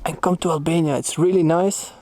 and come to Albania. It's really nice.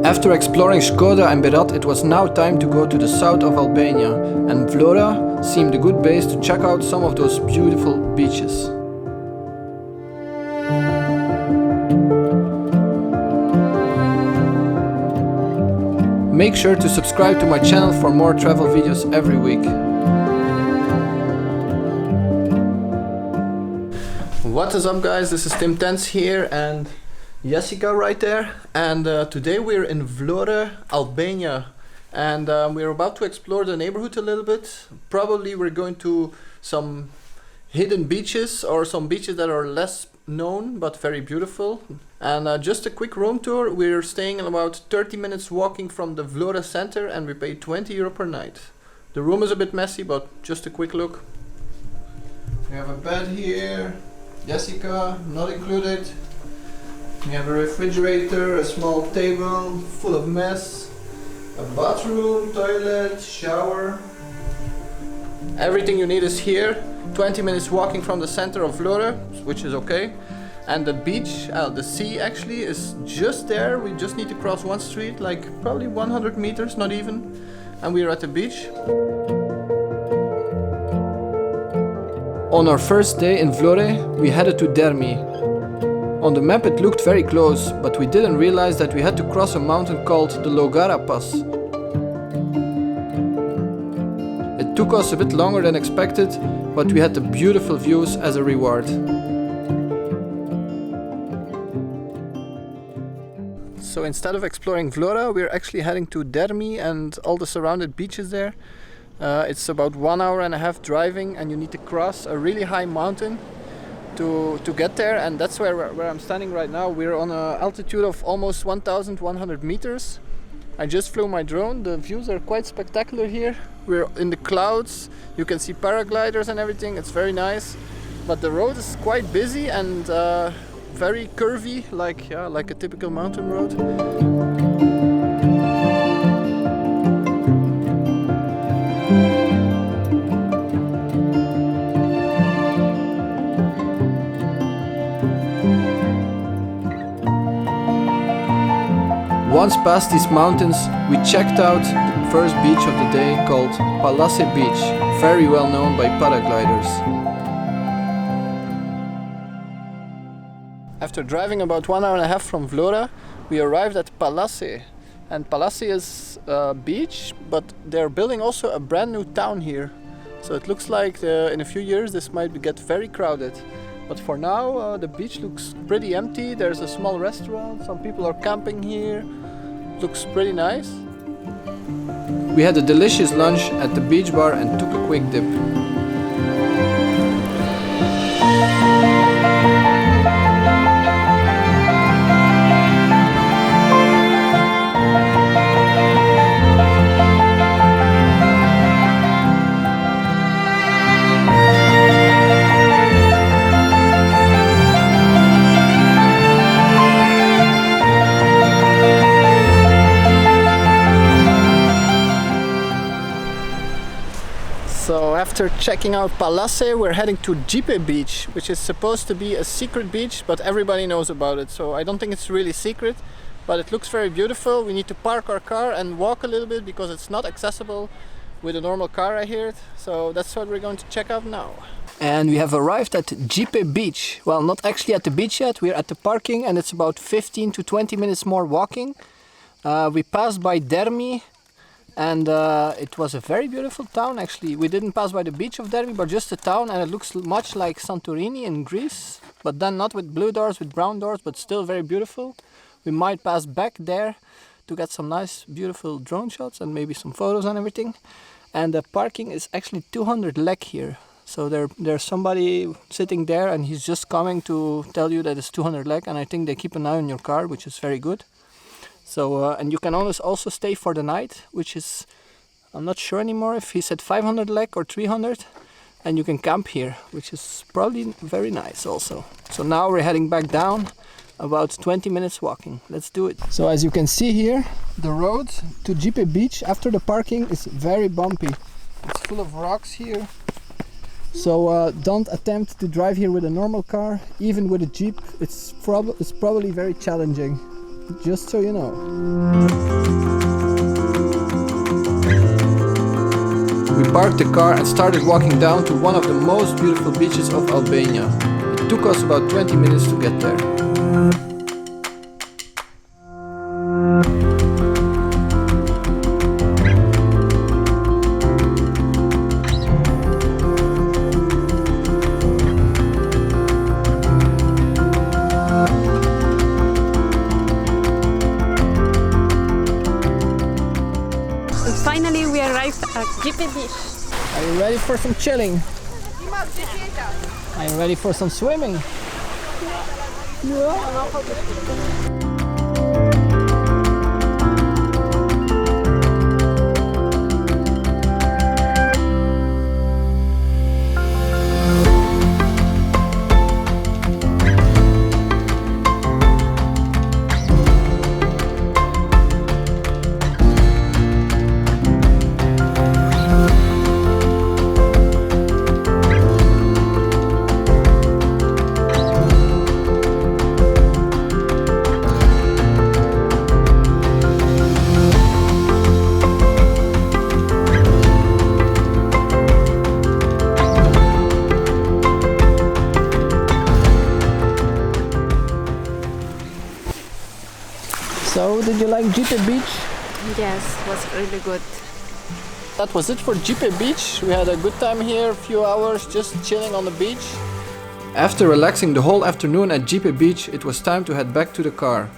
After exploring Škoda and Berat, it was now time to go to the south of Albania, and Vlora seemed a good base to check out some of those beautiful beaches. Make sure to subscribe to my channel for more travel videos every week. What is up, guys? This is Timtense here and Jessica right there, and today we're in Vlora, Albania, and we're about to explore the neighborhood a little bit. Probably we're going to some hidden beaches or some beaches that are less known but very beautiful. And just a quick room tour. We're staying in about 30 minutes walking from the Vlora center, and we pay €20 per night. The room is a bit messy, but just a quick look. We have a bed here, Jessica not included. We have a refrigerator, a small table full of mess, a bathroom, toilet, shower. Everything you need is here. 20 minutes walking from the center of Vlora, which is okay. And the beach, the sea actually, is just there. We just need to cross one street, like probably 100 meters, not even. And we are at the beach. On our first day in Vlora, we headed to Dermi. On the map it looked very close, but we didn't realize that we had to cross a mountain called the Logara Pass. It took us a bit longer than expected, but we had the beautiful views as a reward. So instead of exploring Vlora, we're actually heading to Dermi and all the surrounded beaches there. It's about 1 hour and a half driving, and you need to cross a really high mountain to get there, and that's where I'm standing right now. We're on an altitude of almost 1,100 meters. I just flew my drone. The views are quite spectacular here. We're in the clouds, you can see paragliders and everything. It's very nice, but the road is quite busy and very curvy, like a typical mountain road. Once past these mountains, we checked out the first beach of the day called Palase Beach, very well known by paragliders. After driving about 1 hour and a half from Vlora, we arrived at Palase. And Palase is a beach, but they're building also a brand new town here. So it looks like in a few years this might get very crowded. But for now, the beach looks pretty empty. There's a small restaurant, some people are camping here. Looks pretty nice. We had a delicious lunch at the beach bar and took a quick dip. So after checking out Palase, we're heading to Gjipe beach, which is supposed to be a secret beach, but everybody knows about it. So I don't think it's really secret, but it looks very beautiful. We need to park our car and walk a little bit because it's not accessible with a normal car, I hear it. So that's what we're going to check out now. And we have arrived at Gjipe beach. Well, not actually at the beach yet, we're at the parking, and it's about 15 to 20 minutes more walking. We passed by Dermi. And it was a very beautiful town actually. We didn't pass by the beach of Dermi, but just the town, and it looks much like Santorini in Greece, but then not with blue doors, with brown doors, but still very beautiful. We might pass back there to get some nice beautiful drone shots and maybe some photos and everything. And the parking is actually 200 lek here. So there's somebody sitting there and he's just coming to tell you that it's 200 lek, and I think they keep an eye on your car, which is very good. So and you can also stay for the night, which is, I'm not sure anymore if he said 500 lek or 300, and you can camp here, which is probably very nice also. So now we're heading back down, about 20 minutes walking. Let's do it. So as you can see here, the road to Gjipe beach after the parking is very bumpy. It's full of rocks here. So don't attempt to drive here with a normal car. Even with a Jeep, it's probably very challenging, just so you know. We parked the car and started walking down to one of the most beautiful beaches of Albania. It took us about 20 minutes to get there. Finally, we arrived at Gjipe beach. Are you ready for some chilling? Are you ready for some swimming? Yeah. So, did you like Gjipe beach? Yes, was really good. That was it for Gjipe beach. We had a good time here, a few hours just chilling on the beach. After relaxing the whole afternoon at Gjipe beach, it was time to head back to the car.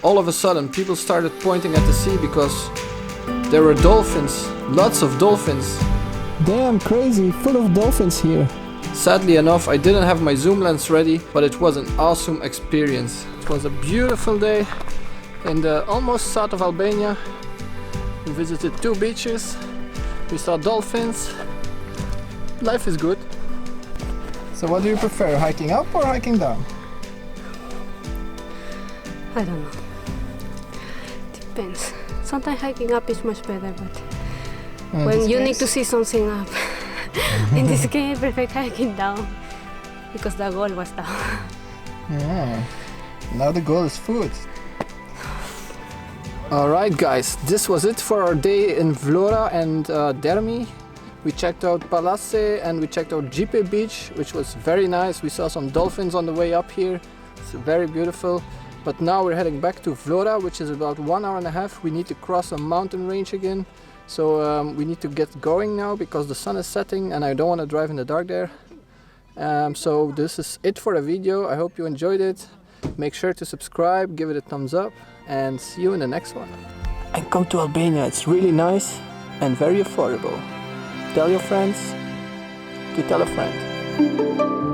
All of a sudden, people started pointing at the sea because there were dolphins, lots of dolphins. Damn crazy, full of dolphins here. Sadly enough, I didn't have my zoom lens ready, but it was an awesome experience. It was a beautiful day in the almost south of Albania. We visited 2 beaches, we saw dolphins. Life is good. So what do you prefer, hiking up or hiking down? I don't know. Depends. Sometimes hiking up is much better, but when you need to see something up, in this case I prefer hiking down because the goal was down. Yeah. Now the goal is food. Alright guys, this was it for our day in Vlora and Dermi. We checked out Palase and we checked out Gjipe beach, which was very nice. We saw some dolphins on the way up here. It's very beautiful. But now we're heading back to Vlora, which is about 1.5 hours. We need to cross a mountain range again. So we need to get going now because the sun is setting and I don't want to drive in the dark there. So this is it for the video. I hope you enjoyed it. Make sure to subscribe, give it a thumbs up, and see you in the next one. And come to Albania, it's really nice and very affordable. Tell your friends to tell a friend.